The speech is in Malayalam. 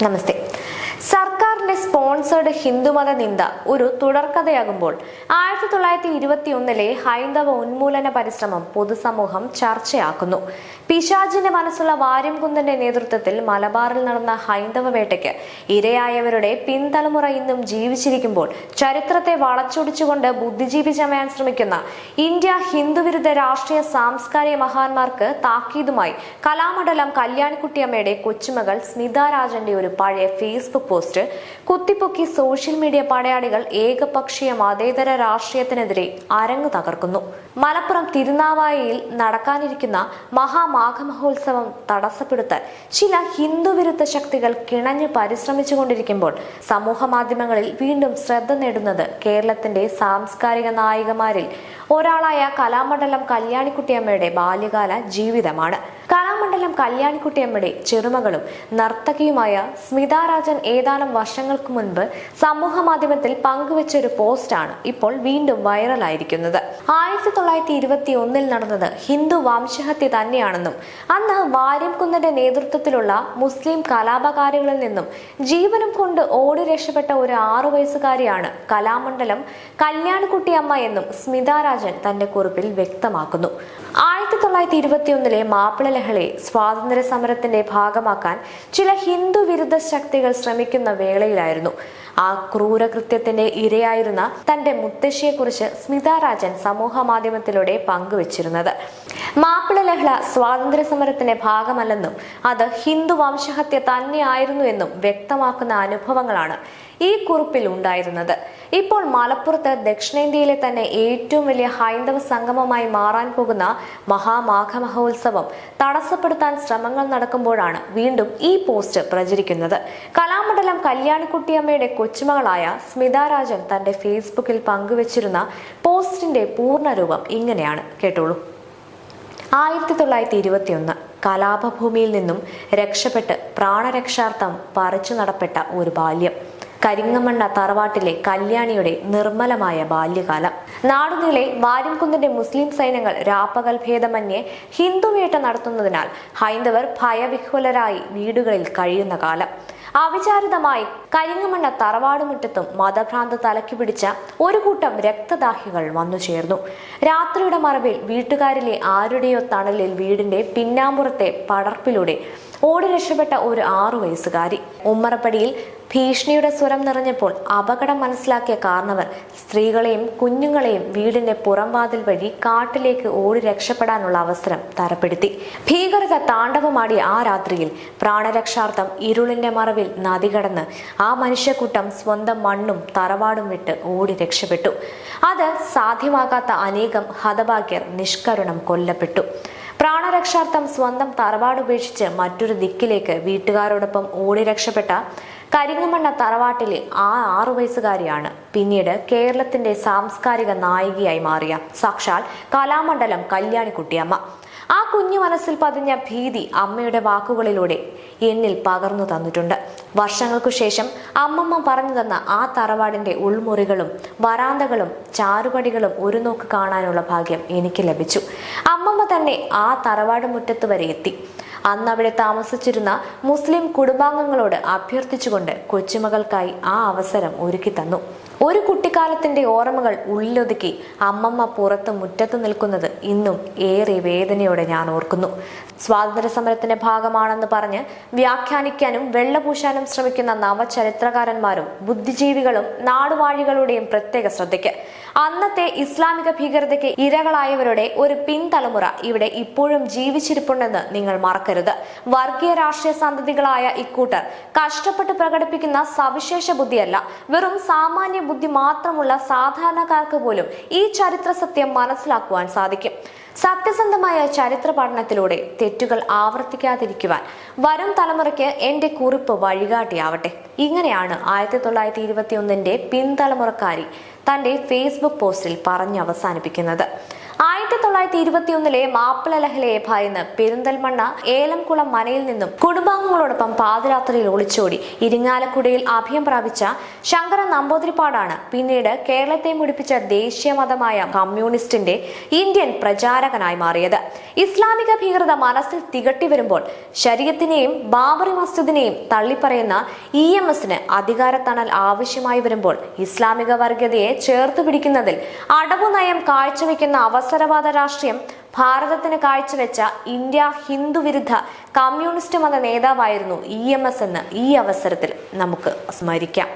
നമസ്തേ. സർക്കാരിന്റെ സ്പോൺസേഡ് ഹിന്ദുമത നിന്ദ ഒരു തുടർക്കഥയാകുമ്പോൾ 1921 ഹൈന്ദവ ഉന്മൂലന പരിശ്രമം പൊതുസമൂഹം ചർച്ചയാക്കുന്നു. പിശാചിന്റെ മനസ്സുള്ള വാര്യംകുന്നന്റെ നേതൃത്വത്തിൽ മലബാറിൽ നടന്ന ഹൈന്ദവ വേട്ടയ്ക്ക് ഇരയായവരുടെ പിൻതലമുറ ഇന്നും ജീവിച്ചിരിക്കുമ്പോൾ ചരിത്രത്തെ വളച്ചൊടിച്ചുകൊണ്ട് ബുദ്ധിജീവി ചമയാൻ ശ്രമിക്കുന്ന ഇന്ത്യ ഹിന്ദുവിരുദ്ധ രാഷ്ട്രീയ സാംസ്കാരിക മഹാന്മാർക്ക് താക്കീതുമായി കലാമണ്ഡലം കല്യാണിക്കുട്ടിയമ്മയുടെ കൊച്ചുമകൾ സ്മിത രാജന്റെ ഒരു പഴയ ഫേസ്ബുക്ക് പോസ്റ്റ് കുത്തിപ്പൊക്കി സോഷ്യൽ മീഡിയ പടയാളികൾ ഏകപക്ഷീയ മതേതര രാഷ്ട്രീയത്തിനെതിരെ അരങ്ങു തകർക്കുന്നു. മലപ്പുറം തിരുനാവായയിൽ നടക്കാനിരിക്കുന്ന മഹാമാഘമഹോത്സവം തടസ്സപ്പെടുത്താൻ ചില ഹിന്ദുവിരുദ്ധ ശക്തികൾ കിണഞ്ഞു പരിശ്രമിച്ചുകൊണ്ടിരിക്കുമ്പോൾ സമൂഹ മാധ്യമങ്ങളിൽ വീണ്ടും ശ്രദ്ധ നേടുന്നത് കേരളത്തിന്റെ സാംസ്കാരിക നായികമാരിൽ ഒരാളായ കലാമണ്ഡലം കല്യാണിക്കുട്ടിയമ്മയുടെ ബാല്യകാല ജീവിതമാണ്. കലാമണ്ഡലം കല്യാണിക്കുട്ടിയമ്മയുടെ ചെറുമകളും നർത്തകിയുമായ സ്മിത രാജൻ ഏതാനും വർഷങ്ങൾക്ക് മുൻപ് സമൂഹ മാധ്യമത്തിൽ പങ്കുവച്ച ഒരു പോസ്റ്റാണ് ഇപ്പോൾ വീണ്ടും വൈറലായിരിക്കുന്നത്. 1921 നടന്നത് ഹിന്ദു വംശഹത്യ തന്നെയാണെന്നും അന്ന് വാര്യംകുന്നന്റെ നേതൃത്വത്തിലുള്ള മുസ്ലിം കലാപകാരികളിൽ നിന്നും ജീവനും കൊണ്ട് ഓടി രക്ഷപ്പെട്ട ഒരു 6 വയസ്സുകാരിയാണ് കലാമണ്ഡലം കല്യാണിക്കുട്ടിയമ്മ എന്നും സ്മിത രാജൻ തന്റെ കുറിപ്പിൽ വ്യക്തമാക്കുന്നു. 1921 മാപ്പിള ലഹളയെ സ്വാതന്ത്ര്യ സമരത്തിന്റെ ഭാഗമാക്കാൻ ചില ഹിന്ദു വിരുദ്ധ ശക്തികൾ ശ്രമിക്കുന്ന വേളയിലായിരുന്നു ആ ക്രൂരകൃത്യത്തിന്റെ ഇരയായിരുന്ന തന്റെ മുത്തശ്ശിയെക്കുറിച്ച് സ്മിത രാജൻ സമൂഹ മാധ്യമത്തിലൂടെ പങ്കുവച്ചിരുന്നത്. മാപ്പിള ലഹള സ്വാതന്ത്ര്യ സമരത്തിന്റെ ഭാഗമല്ലെന്നും അത് ഹിന്ദു വംശഹത്യ തന്നെയായിരുന്നു എന്നും വ്യക്തമാക്കുന്ന അനുഭവങ്ങളാണ് ഈ കുറിപ്പിൽ ഉണ്ടായിരുന്നത്. ഇപ്പോൾ മലപ്പുറത്ത് ദക്ഷിണേന്ത്യയിലെ തന്നെ ഏറ്റവും വലിയ ഹൈന്ദവ സംഗമമായി മാറാൻ പോകുന്ന മഹാമാഘമഹോത്സവം തടസ്സപ്പെടുത്താൻ ശ്രമങ്ങൾ നടക്കുമ്പോഴാണ് വീണ്ടും ഈ പോസ്റ്റ് പ്രചരിക്കുന്നത്. കലാമണ്ഡലം കല്യാണിക്കുട്ടിയമ്മയുടെ കൊച്ചുമകളായ സ്മിത രാജൻ തന്റെ ഫേസ്ബുക്കിൽ പങ്കുവച്ചിരുന്ന പോസ്റ്റിന്റെ പൂർണ്ണരൂപം ഇങ്ങനെയാണ്, കേട്ടോളൂ. 1921 കലാപഭൂമിയിൽ നിന്നും രക്ഷപ്പെട്ട് പ്രാണരക്ഷാർത്ഥം പറിച്ചു നടപ്പെട്ട ഒരു ബാല്യം. കരിങ്ങമണ്ണ തറവാട്ടിലെ കല്യാണിയുടെ നിർമ്മലമായ ബാല്യകാലം. നാടുനീളെ വാര്യംകുന്നന്റെ മുസ്ലിം സൈന്യങ്ങൾ രാപ്പകൽ ഭേദമന്യേ ഹിന്ദുവേട്ട നടത്തുന്നതിനാൽ ഹൈന്ദവർ ഭയവിഹ്വലരായി വീടുകളിൽ കഴിയുന്ന കാലം. അവിചാരിതമായി കരിങ്ങമണ്ണ തറവാടുമുറ്റത്തും മതഭ്രാന്ത് തലക്കി പിടിച്ച ഒരു കൂട്ടം രക്തദാഹികൾ വന്നു ചേർന്നു. രാത്രിയുടെ മറവിൽ വീട്ടുകാരിലെ ആരുടെയോ തണലിൽ വീടിന്റെ പിന്നാമ്പുറത്തെ പടർപ്പിലൂടെ ഓടി രക്ഷപ്പെട്ട ഒരു 6 വയസ്സുകാരി. ഉമ്മറപ്പടിയിൽ ഭീഷണിയുടെ സ്വരം നിറഞ്ഞപ്പോൾ അപകടം മനസ്സിലാക്കിയ കാരണവർ സ്ത്രീകളെയും കുഞ്ഞുങ്ങളെയും വീടിന്റെ പുറംവാതിൽ വഴി കാട്ടിലേക്ക് ഓടി രക്ഷപ്പെടാനുള്ള അവസരം തരപ്പെടുത്തി. ഭീകരത താണ്ഡവമാടിയ ആ രാത്രിയിൽ പ്രാണരക്ഷാർത്ഥം ഇരുളിന്റെ മറവിൽ നദി കടന്ന് ആ മനുഷ്യക്കൂട്ടം സ്വന്തം മണ്ണും തറവാടും വിട്ട് ഓടി രക്ഷപ്പെട്ടു. അത് സാധ്യമാകാത്ത അനേകം ഹതഭാഗ്യർ നിഷ്കരുണം കൊല്ലപ്പെട്ടു. പ്രാണരക്ഷാർത്ഥം സ്വന്തം തറവാട് ഉപേക്ഷിച്ച് മറ്റൊരു ദിക്കിലേക്ക് വീട്ടുകാരോടൊപ്പം ഓടി രക്ഷപ്പെട്ട കരിങ്ങമണ്ണ തറവാട്ടിലെ ആ 6 വയസ്സുകാരിയാണ് പിന്നീട് കേരളത്തിന്റെ സാംസ്കാരിക നായികയായി മാറിയ സാക്ഷാൽ കലാമണ്ഡലം കല്യാണിക്കുട്ടിയമ്മ. ആ കുഞ്ഞു മനസ്സിൽ പതിഞ്ഞ ഭീതി അമ്മയുടെ വാക്കുകളിലൂടെ എന്നിൽ പകർന്നു തന്നിട്ടുണ്ട്. വർഷങ്ങൾക്കു ശേഷം അമ്മമ്മ പറഞ്ഞു തന്ന ആ തറവാടിന്റെ ഉൾമുറികളും വരാന്തകളും ചാരുപടികളും ഒരു നോക്ക് കാണാനുള്ള ഭാഗ്യം എനിക്ക് ലഭിച്ചു. അമ്മമ്മ തന്നെ ആ തറവാട് മുറ്റത്ത് വരെ എത്തി. അന്ന് അവിടെ താമസിച്ചിരുന്ന മുസ്ലിം കുടുംബാംഗങ്ങളോട് അഭ്യർത്ഥിച്ചുകൊണ്ട് കൊച്ചുമകൾക്കായി ആ അവസരം ഒരുക്കി തന്നു. ഒരു കുട്ടിക്കാലത്തിന്റെ ഓർമ്മകൾ ഉള്ളിലൊതുക്കി അമ്മമ്മ പുറത്ത് മുറ്റത്ത് നിൽക്കുന്നത് ഇന്നും ഏറെ വേദനയോടെ ഞാൻ ഓർക്കുന്നു. സ്വാതന്ത്ര്യ സമരത്തിന്റെ ഭാഗമാണെന്ന് പറഞ്ഞ് വ്യാഖ്യാനിക്കാനും വെള്ളപൂശാനും ശ്രമിക്കുന്ന നവചരിത്രകാരന്മാരും ബുദ്ധിജീവികളും നാടുവാഴികളുടെയും പ്രത്യേക ശ്രദ്ധയ്ക്ക്. അന്നത്തെ ഇസ്ലാമിക ഭീകരതയ്ക്ക് ഇരകളായവരുടെ ഒരു പിൻതലമുറ ഇവിടെ ഇപ്പോഴും ജീവിച്ചിരിപ്പുണ്ടെന്ന് നിങ്ങൾ മറക്കരുത്. വർഗീയ രാഷ്ട്രീയ സന്തതികളായ ഇക്കൂട്ടർ കഷ്ടപ്പെട്ട് പ്രകടിപ്പിക്കുന്ന സവിശേഷ ബുദ്ധിയല്ല, വെറും സാമാന്യ ബുദ്ധി മാത്രമുള്ള സാധാരണക്കാർക്ക് പോലും ഈ ചരിത്ര സത്യം മനസ്സിലാക്കുവാൻ സാധിക്കും. സത്യസന്ധമായ ചരിത്ര പഠനത്തിലൂടെ തെറ്റുകൾ ആവർത്തിക്കാതിരിക്കുവാൻ വരും തലമുറയ്ക്ക് എന്റെ കുറിപ്പ് വഴികാട്ടിയാവട്ടെ. ഇങ്ങനെയാണ് 1921 പിൻതലമുറക്കാരി തന്റെ ഫേസ്ബുക്ക് പോസ്റ്റിൽ പറഞ്ഞ് അവസാനിപ്പിക്കുന്നത്. 1921 മാപ്പിള ലഹളയെ ഭയന്ന് പെരിന്തൽമണ്ണ ഏലംകുളം മനയിൽ നിന്നും കുടുംബാംഗങ്ങളോടൊപ്പം പാതിരാത്രിയിൽ ഒളിച്ചോടി ഇരിങ്ങാലക്കുടയിൽ അഭയം പ്രാപിച്ച ശങ്കരൻ നമ്പൂതിരിപ്പാടാണ് പിന്നീട് കേരളത്തെ മുടിപ്പിച്ച ദേശീയ മതമായ കമ്മ്യൂണിസ്റ്റിന്റെ ഇന്ത്യൻ പ്രചാരകനായി മാറിയത്. ഇസ്ലാമിക ഭീകരത മനസ്സിൽ തികട്ടി വരുമ്പോൾ ശരീഅത്തിനെയും ബാബറി മസ്ജിദിനെയും തള്ളിപ്പറയുന്ന EMSന് അധികാരത്തണൽ ആവശ്യമായി വരുമ്പോൾ ഇസ്ലാമിക വർഗീയതയെ ചേർത്തു പിടിക്കുന്നതിൽ അടവുനയം കാഴ്ചവെക്കുന്ന അവസരവാദ രാഷ്ട്രീയം ഭാരതത്തിന് കാഴ്ചവെച്ച ഇന്ത്യ ഹിന്ദു വിരുദ്ധ കമ്മ്യൂണിസ്റ്റ് മത നേതാവായിരുന്നു EMS എന്ന് ഈ അവസരത്തിൽ നമുക്ക് സ്മരിക്കാം.